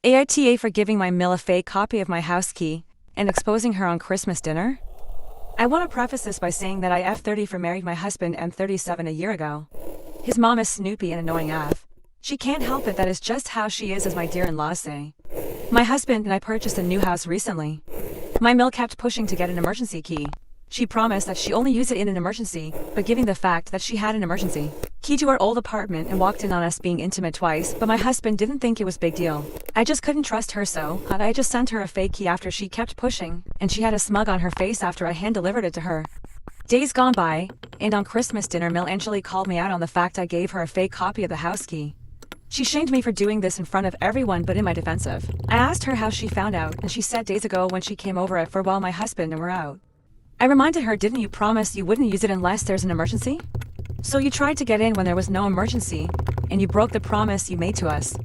AITA for giving my Mill a fake copy of my house key and exposing her on Christmas dinner? I want to preface this by saying that I F30 married my husband M37 a year ago. His mom is Snoopy and annoying AF. She can't help it, that is just how she is, as my dear-in-laws say. My husband and I purchased a new house recently. My Mill kept pushing to get an emergency key. She promised that she only used it in an emergency, but giving the fact that she had an emergency key to our old apartment and walked in on us being intimate twice, but my husband didn't think it was big deal. I just couldn't trust her, so I just sent her a fake key after she kept pushing, and she had a smug on her face after I hand-delivered it to her. Days gone by, and on Christmas dinner Mill actually called me out on the fact I gave her a fake copy of the house key. She shamed me for doing this in front of everyone, but in my defensive, I asked her how she found out, and she said days ago when she came over for while my husband and were out. I reminded her, didn't you promise you wouldn't use it unless there's an emergency? So you tried to get in when there was no emergency, and you broke the promise you made to us.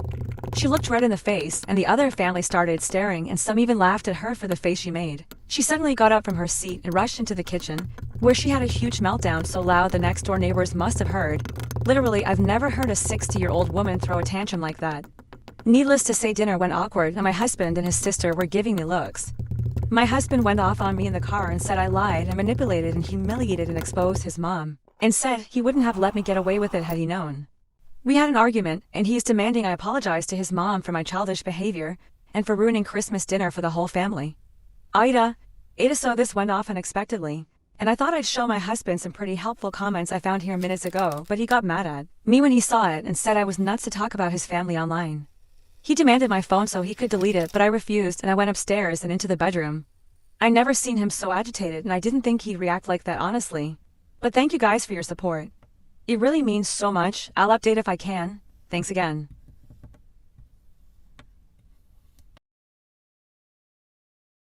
She looked red in the face, and the other family started staring, and some even laughed at her for the face she made. She suddenly got up from her seat and rushed into the kitchen, where she had a huge meltdown so loud the next door neighbors must have heard. Literally, I've never heard a 60-year-old woman throw a tantrum like that. Needless to say, dinner went awkward, and my husband and his sister were giving me looks. My husband went off on me in the car and said I lied and manipulated and humiliated and exposed his mom, and said he wouldn't have let me get away with it had he known. We had an argument, and he is demanding I apologize to his mom for my childish behavior and for ruining Christmas dinner for the whole family. Aita, so this went off unexpectedly, and I thought I'd show my husband some pretty helpful comments I found here minutes ago, but he got mad at me when he saw it and said I was nuts to talk about his family online. He demanded my phone so he could delete it, but I refused, and I went upstairs and into the bedroom. I never seen him so agitated, and I didn't think he'd react like that, honestly. But thank you guys for your support. It really means so much. I'll update if I can. Thanks again.